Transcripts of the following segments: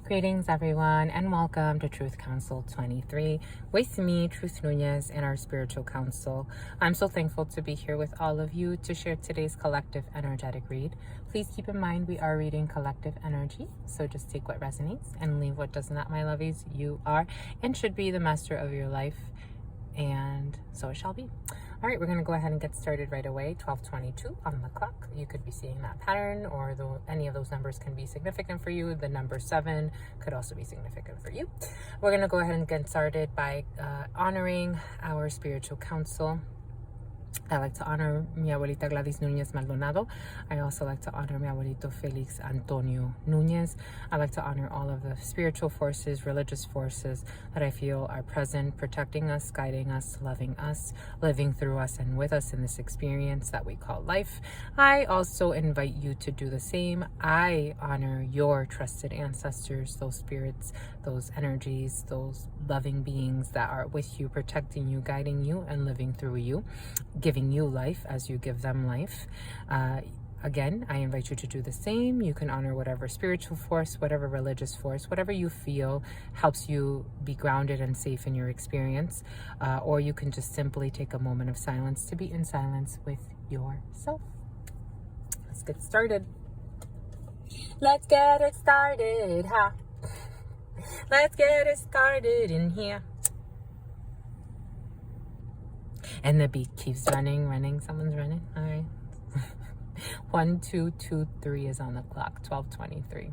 Greetings, everyone, and welcome to Truth Council 23 with me, Truth Nunez, and our spiritual council. I'm so thankful to be here with all of you to share today's collective energetic read. Please keep in mind we are reading collective energy, so just take what resonates and leave what does not, my lovies. You are and should be the master of your life, and so it shall be. All right, we're going to go ahead and get started right away. 12:22 on the clock. You could be seeing that pattern, or any of those numbers can be significant for you. The number 7 could also be significant for you. We're going to go ahead and get started by honoring our spiritual council. I like to honor mi abuelita Gladys Núñez Maldonado. I also like to honor mi abuelito Felix Antonio Núñez. I like to honor all of the spiritual forces, religious forces that I feel are present, protecting us, guiding us, loving us, living through us and with us in this experience that we call life. I also invite you to do the same. I honor your trusted ancestors, those spirits, those energies, those loving beings that are with you, protecting you, guiding you, and living through you, giving you life as you give them life. Again, I invite you to do the same. You can honor whatever spiritual force, whatever religious force, whatever you feel helps you be grounded and safe in your experience. Or you can just simply take a moment of silence to be in silence with yourself. Let's get started. Let's get it started, huh? Let's get it started in here. And the beat keeps running. Someone's running. All right. 1, 2, 2, 3 is on the clock. 12:23.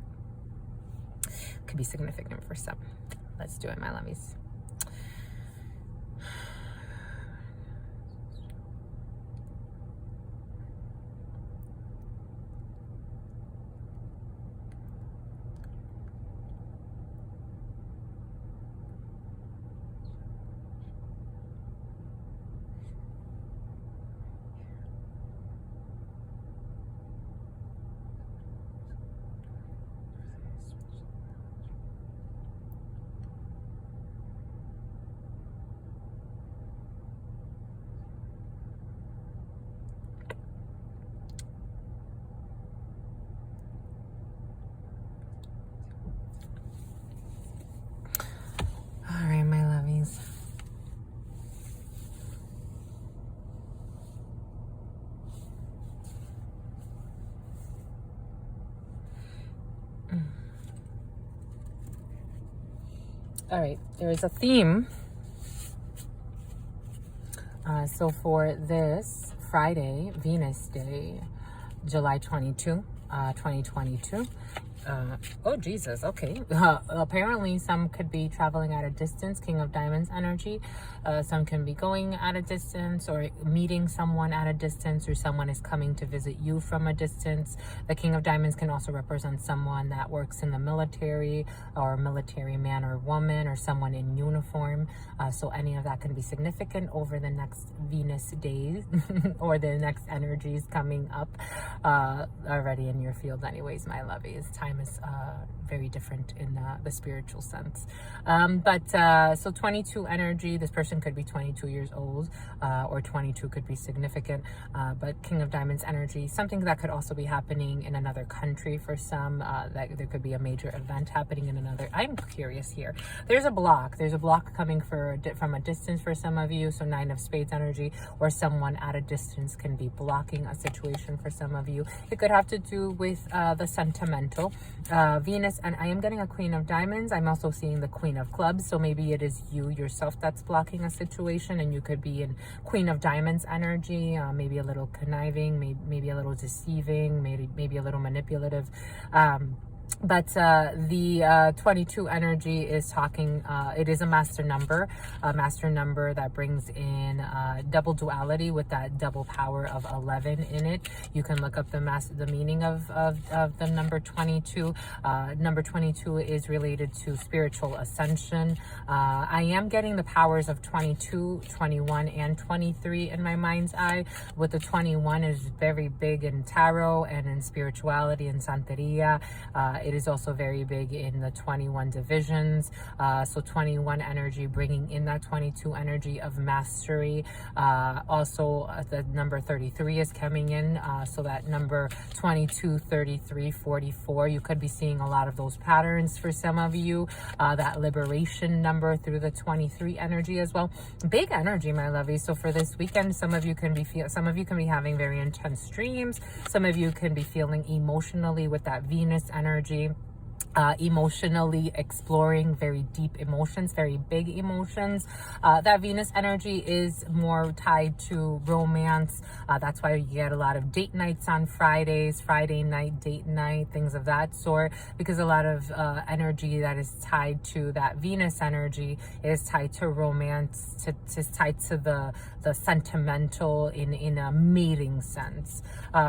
Could be significant for some. Let's do it, my lovies. All right, my lovies. All right, there is a theme. So for this Friday, Venus Day, July 22, 2022. Oh, Jesus. Okay. Apparently, some could be traveling at a distance, King of Diamonds energy. Some can be going at a distance or meeting someone at a distance, or someone is coming to visit you from a distance. The King of Diamonds can also represent someone that works in the military, or military man or woman, or someone in uniform. So any of that can be significant over the next Venus days or the next energies coming up already in your field anyways, my lovies. Time is very different in the spiritual sense. So 22 energy, this person could be 22 years old, or 22 could be significant, but King of Diamonds energy, something that could also be happening in another country for some, that there could be a major event happening in another. I'm curious here. There's a block coming from a distance for some of you. So 9 of Spades energy, or someone at a distance can be blocking a situation for some of you. It could have to do with the sentimental. Venus, and I am getting a Queen of Diamonds. I'm also seeing the Queen of Clubs, so maybe it is you yourself that's blocking a situation, and you could be in Queen of Diamonds energy, maybe a little conniving, maybe a little deceiving, maybe a little manipulative. But the 22 energy is talking, it is a master number that brings in double duality with that double power of 11 in it. You can look up the meaning of the number 22. Number 22 is related to spiritual ascension. I am getting the powers of 22, 21, and 23 in my mind's eye, with the 21 is very big in tarot and in spirituality and Santeria. It is also very big in the 21 divisions. So 21 energy, bringing in that 22 energy of mastery. Also, the number 33 is coming in. So that number 22, 33, 44, you could be seeing a lot of those patterns for some of you. That liberation number through the 23 energy as well. Big energy, my lovies. So for this weekend, some of you can be having very intense dreams. Some of you can be feeling emotionally with that Venus energy. Emotionally exploring very deep emotions, very big emotions. That Venus energy is more tied to romance. That's why you get a lot of date nights on Fridays, Friday night, date night, things of that sort, because a lot of energy that is tied to that Venus energy is tied to romance, tied to the sentimental in a mating sense.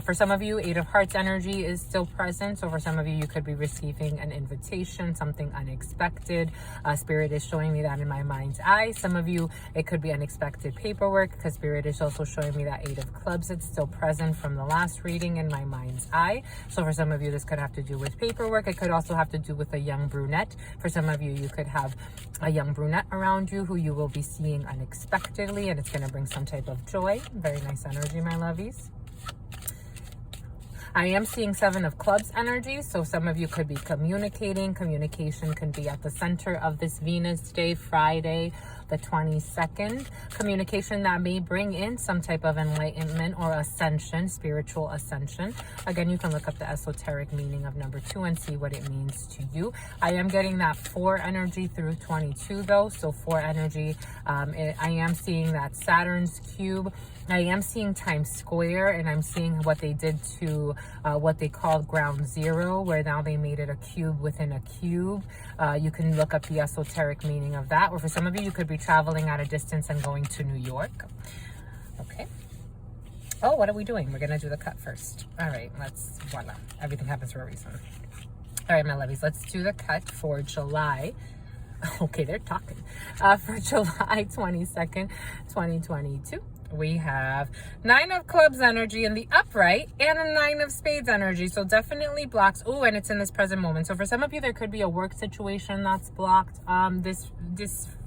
For some of you, Eight of Hearts energy is still present. So for some of you, you could be receiving an invitation, something unexpected. Spirit is showing me that in my mind's eye. Some of you, it could be unexpected paperwork, because Spirit is also showing me that Eight of Clubs. It's still present from the last reading in my mind's eye. So for some of you, this could have to do with paperwork. It could also have to do with a young brunette. For some of you, you could have a young brunette around you who you will be seeing unexpectedly, and it's going to bring some type of joy. Very nice energy, my lovies. I am seeing Seven of Clubs energy, so some of you could be communicating. Communication can be at the center of this Venus day, Friday, the 22nd. Communication that may bring in some type of enlightenment or ascension, spiritual ascension. Again, you can look up the esoteric meaning of number 2 and see what it means to you. I am getting that 4 energy through 22 though, so 4 energy. I am seeing that Saturn's cube. I am seeing Times Square, and I'm seeing what they did to what they called Ground Zero, where now they made it a cube within a cube. You can look up the esoteric meaning of that. Or for some of you, you could be traveling at a distance and going to New York. Okay. Oh, what are we doing? We're going to do the cut first. All right, voila. Everything happens for a reason. All right, my lovies, let's do the cut for July. Okay, they're talking. For July 22nd, 2022. We have 9 of Clubs energy in the upright and a 9 of Spades energy. So definitely blocks. Oh, and it's in this present moment. So for some of you, there could be a work situation that's blocked this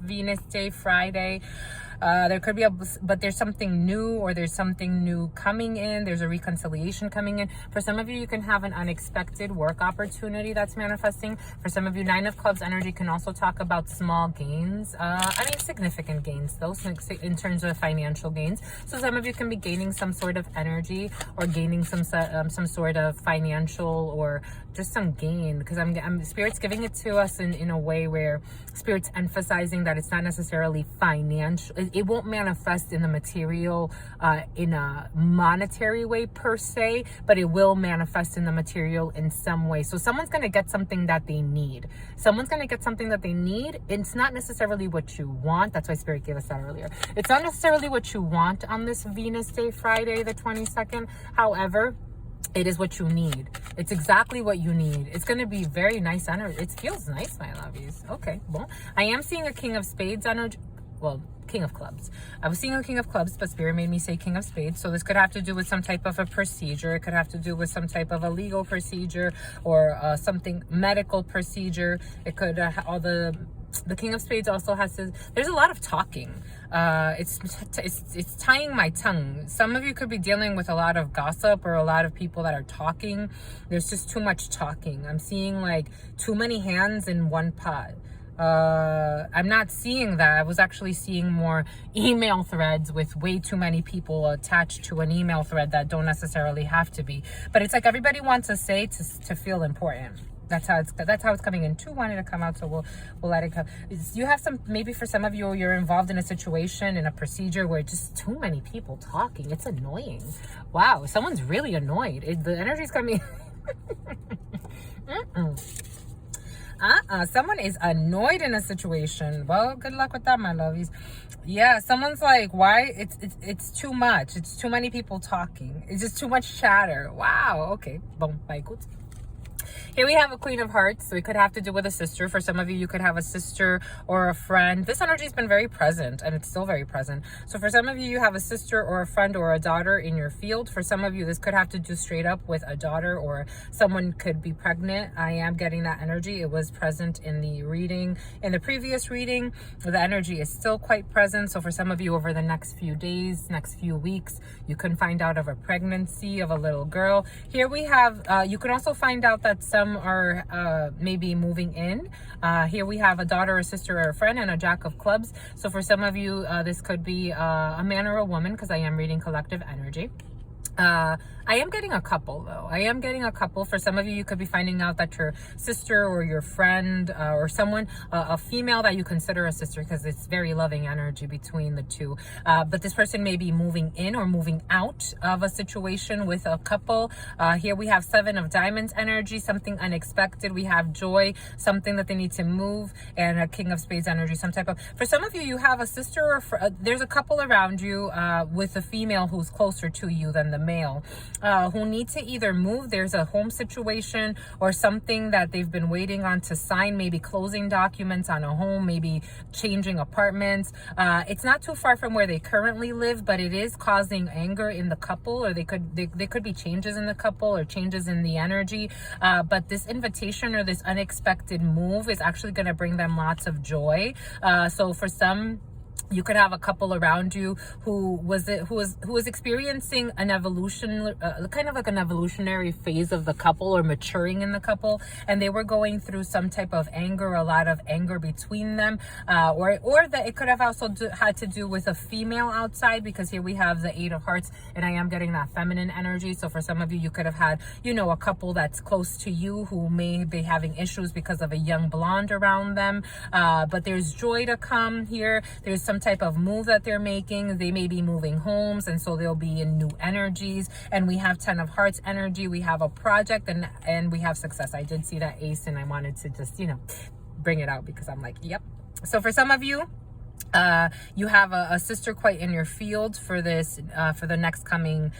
Venus day, Friday. There could be but there's something new, or there's something new coming in. There's a reconciliation coming in. For some of you, you can have an unexpected work opportunity that's manifesting. For some of you, 9 of Clubs energy can also talk about small gains. I mean, significant gains though, in terms of financial gains. So some of you can be gaining some sort of energy, or gaining some sort of financial, or just some gain, because Spirit's giving it to us in a way where Spirit's emphasizing that it's not necessarily financial. It won't manifest in the material, in a monetary way per se, but it will manifest in the material in some way. So someone's going to get something that they need. Someone's going to get something that they need. It's not necessarily what you want. That's why Spirit gave us that earlier. It's not necessarily what you want on this Venus day, Friday, the 22nd. However, it is what you need. It's exactly what you need. It's going to be very nice energy. It feels nice, my lovies. Okay, well, I am seeing a King of Spades energy. Well, King of Clubs. I was seeing a King of Clubs, but Spirit made me say King of Spades. So this could have to do with some type of a procedure. It could have to do with some type of a legal procedure, or something medical procedure. It could all the King of Spades also has to. There's a lot of talking. It's tying my tongue. Some of you could be dealing with a lot of gossip, or a lot of people that are talking. There's just too much talking. I'm seeing like too many hands in one pot. I'm not seeing that. I was actually seeing more email threads with way too many people attached to an email thread that don't necessarily have to be. But it's like everybody wants to say to feel important. That's how it's coming in. 2 wanted to come out, so we'll let it come. You have maybe for some of you, you're involved in a situation, in a procedure where just too many people talking. It's annoying. Wow, someone's really annoyed. The energy's coming. Someone is annoyed in a situation. Well, good luck with that, my lovies. Yeah, someone's like, why? It's too much. It's too many people talking. It's just too much chatter. Wow. Okay. Bom, vai, gut. Here we have a Queen of Hearts. So it could have to do with a sister. For some of you, you could have a sister or a friend. This energy has been very present, and it's still very present. So for some of you, you have a sister or a friend or a daughter in your field. For some of you, this could have to do straight up with a daughter, or someone could be pregnant. I am getting that energy. It was present in the reading. In the previous reading, the energy is still quite present. So for some of you, over the next few days, next few weeks, you can find out of a pregnancy of a little girl. Here we have, you can also find out that some are maybe moving in. Here we have a daughter, a sister, or a friend, and a Jack of Clubs. So for some of you, this could be a man or a woman, because I am reading collective energy. I am getting a couple though. I am getting a couple. For some of you, you could be finding out that your sister or your friend or someone, a female that you consider a sister, because it's very loving energy between the two. But this person may be moving in or moving out of a situation with a couple. Here we have 7 of Diamonds energy, something unexpected. We have joy, something that they need to move, and a King of Spades energy, some type of, for some of you, you have a sister or there's a couple around you with a female who's closer to you than the male. Who need to either move. There's a home situation or something that they've been waiting on to sign, maybe closing documents on a home, maybe changing apartments. It's not too far from where they currently live, but it is causing anger in the couple, or they could be changes in the couple or changes in the energy. But this invitation or this unexpected move is actually going to bring them lots of joy. So for some, you could have a couple around you who was experiencing an evolution, kind of like an evolutionary phase of the couple, or maturing in the couple, and they were going through some type of anger, a lot of anger between them, or that it could have also had to do with a female outside, because here we have the 8 of Hearts, and I am getting that feminine energy. So for some of you, you could have had, a couple that's close to you who may be having issues because of a young blonde around them, but there's joy to come here. There's some type of move that they're making. They may be moving homes, and so they'll be in new energies. And we have 10 of Hearts energy. We have a project, and we have success. I did see that ace, and I wanted to just bring it out, because I'm like, yep. So for some of you, you have a sister quite in your field for this, for the next coming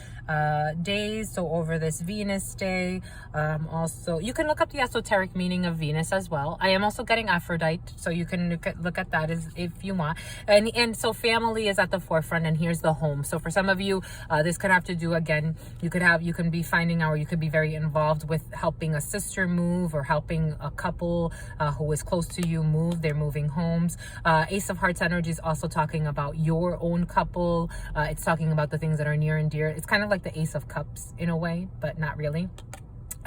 days. So over this Venus day, also you can look up the esoteric meaning of Venus as well. I am also getting Aphrodite, so you can look at that if you want. And so family is at the forefront, and here's the home. So for some of you, this could have to do, again, you can be finding out, or you could be very involved with helping a sister move, or helping a couple who is close to you move. They're moving homes. Ace of Hearts energy is also talking about your own couple. It's talking about the things that are near and dear. It's kind of like the Ace of Cups in a way, but not really.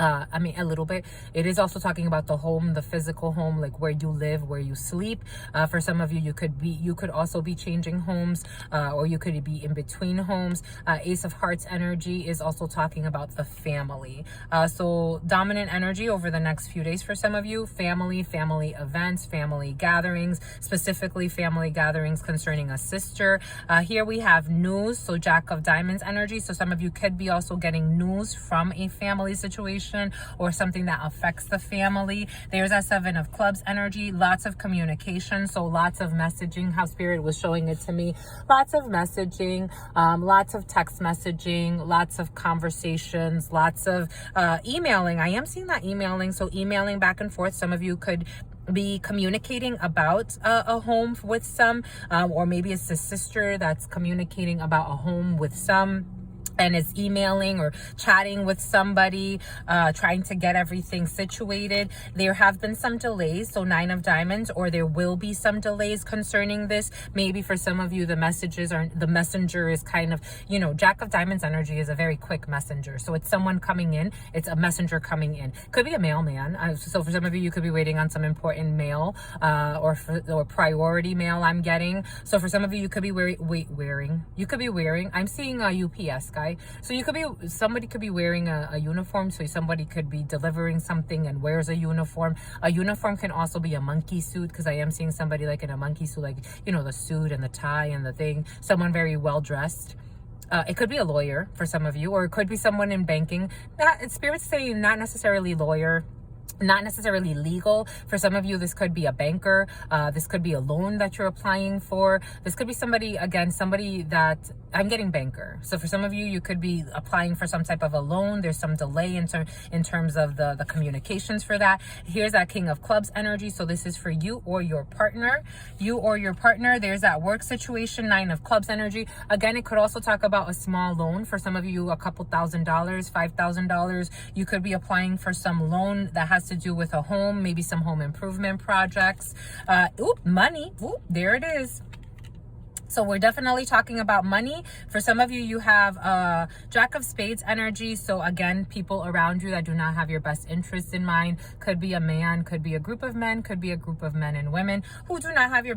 I mean, a little bit. It is also talking about the home, the physical home, like where you live, where you sleep. For some of you, you could also be changing homes, or you could be in between homes. Ace of Hearts energy is also talking about the family. So dominant energy over the next few days for some of you: family events, family gatherings, specifically family gatherings concerning a sister. Here we have news. So Jack of Diamonds energy. So some of you could be also getting news from a family situation, or something that affects the family. There's a 7 of Clubs energy, lots of communication, so lots of messaging, how Spirit was showing it to me. Lots of messaging, lots of text messaging, lots of conversations, lots of emailing. I am seeing that emailing, so emailing back and forth. Some of you could be communicating about a home with some, or maybe it's a sister that's communicating about a home with some, and is emailing or chatting with somebody, trying to get everything situated. There have been some delays, so 9 of Diamonds, or there will be some delays concerning this. Maybe for some of you, the messenger is kind of, Jack of Diamonds energy is a very quick messenger. So it's someone coming in, it's a messenger coming in. Could be a mailman. So for some of you, you could be waiting on some important mail, or priority mail I'm getting. So for some of you, you could be wearing, I'm seeing a UPS guy. So somebody could be wearing a uniform. So somebody could be delivering something and wears a uniform. A uniform can also be a monkey suit, because I am seeing somebody like in a monkey suit, like, the suit and the tie and the thing. Someone very well dressed. It could be a lawyer for some of you, or it could be someone in banking. Spirit's saying not necessarily lawyer. not necessarily legal. For some of you, this could be a banker. This could be a loan that you're applying for. This could be somebody, again, somebody that I'm getting banker. So for some of you, you could be applying for some type of a loan. There's some delay in terms of the communications for that. Here's that King of Clubs energy. So this is for you or your partner. You or your partner. There's that work situation, Nine of Clubs energy. Again, it could also talk about a small loan. For some of you, a couple $1,000, $5,000. You could be applying for some loan that has to do with a home, maybe some home improvement projects. Money. There it is. So we're definitely talking about money. For some of you, you have Jack of Spades energy. So again, people around you that do not have your best interests in mind. Could be a man, could be a group of men, could be a group of men and women who do not have your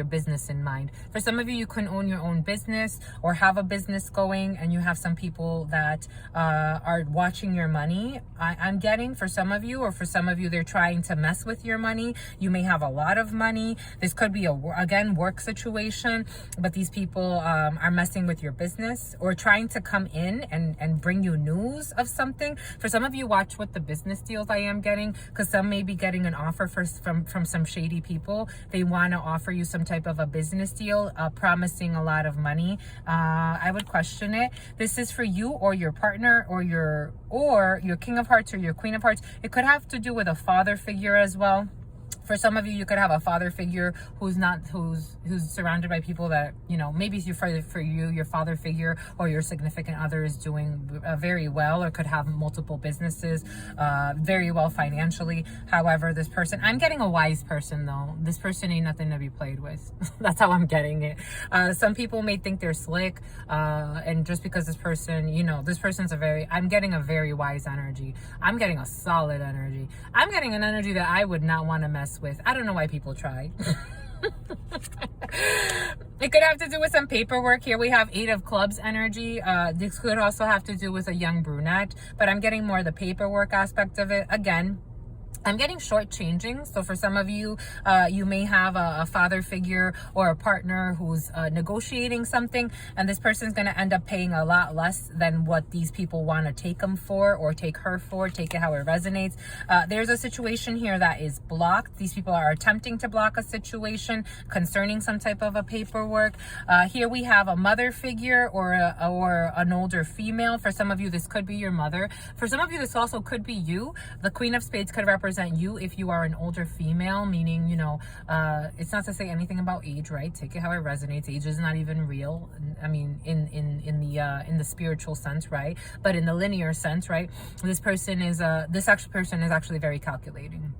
business in mind. For some of you, you can own your own business or have a business going, and you have some people that are watching your money. I'm getting for some of you, or for some of you, they're trying to mess with your money. You may have a lot of money. This could be again, work situation, but these people are messing with your business or trying to come in and bring you news of something. For some of you, watch what the business deals I am getting, because some may be getting an offer from some shady people. They want to offer you some type of a business deal, promising a lot of money. I would question it. This is for you or your partner or your King of Hearts or your Queen of Hearts. It could have to do with a father figure as well. For some of you, you could have a father figure who's surrounded by people that, you know, maybe for you, your father figure or your significant other is doing very well, or could have multiple businesses, very well financially. However, this person, I'm getting a wise person though. This person ain't nothing to be played with. That's how I'm getting it. Some people may think they're slick, and just because this person, you know, this person's I'm getting a very wise energy. I'm getting a solid energy. I'm getting an energy that I would not want to mess with. I don't know why people try. It could have to do with some paperwork. Here we have Eight of Clubs energy. This could also have to do with a young brunette, but I'm getting more the paperwork aspect of it. Again, I'm getting shortchanging. So for some of you, you may have a father figure or a partner who's negotiating something, and this person's going to end up paying a lot less than what these people want to take them for, or take her for. Take it how it resonates. There's a situation here that is blocked. These people are attempting to block a situation concerning some type of a paperwork. Here we have a mother figure or an older female. For some of you, this could be your mother. For some of you, this also could be you. The Queen of Spades could represent you if you are an older female, meaning, you know, it's not to say anything about age, right? Take it how it resonates. Age is not even real. I mean, in the spiritual sense, right? But in the linear sense, right? This person is actually very calculating.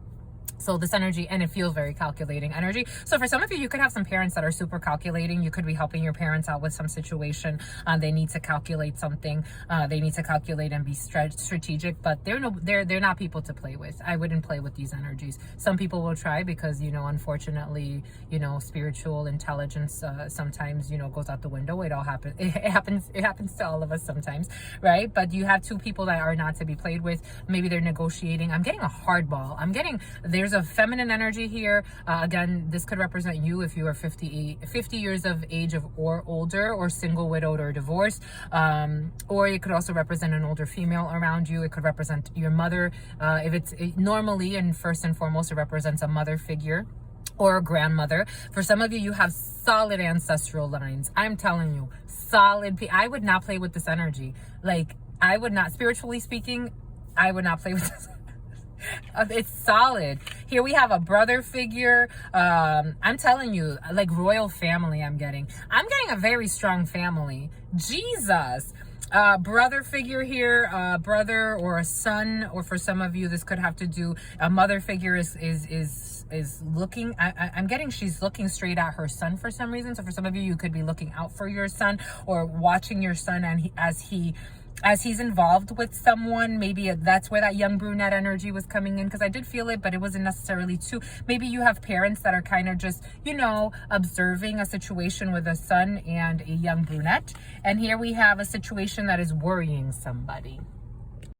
So this energy, and it feels very calculating energy. So for some of you, you could have some parents that are super calculating. You could be helping your parents out with some situation. They need to calculate something. They need to calculate and be strategic, but they're not people to play with. I wouldn't play with these energies. Some people will try because, you know, unfortunately, you know, spiritual intelligence sometimes, you know, goes out the window. It all happens. It happens to all of us sometimes, right? But you have two people that are not to be played with. Maybe they're negotiating. I'm getting a hardball. There's a feminine energy here. Again, this could represent you if you are 50 years of age or older, or single, widowed, or divorced. Or it could also represent an older female around you. It could represent your mother. Normally and first and foremost, it represents a mother figure or a grandmother. For some of you, you have solid ancestral lines. I'm telling you, solid. I would not play with this energy. Like, I would not, spiritually speaking, I would not play with this. It's solid. Here we have a brother figure. I'm telling you, like royal family. I'm getting a very strong family. Jesus. Brother figure here, brother or a son, or for some of you, this could have to do, a mother figure is looking, I'm getting she's looking straight at her son for some reason. So for some of you, you could be looking out for your son or watching your son, and as he's involved with someone. Maybe that's where that young brunette energy was coming in, because I did feel it, but it wasn't necessarily too. Maybe you have parents that are kind of just, you know, observing a situation with a son and a young brunette. And here we have a situation that is worrying somebody.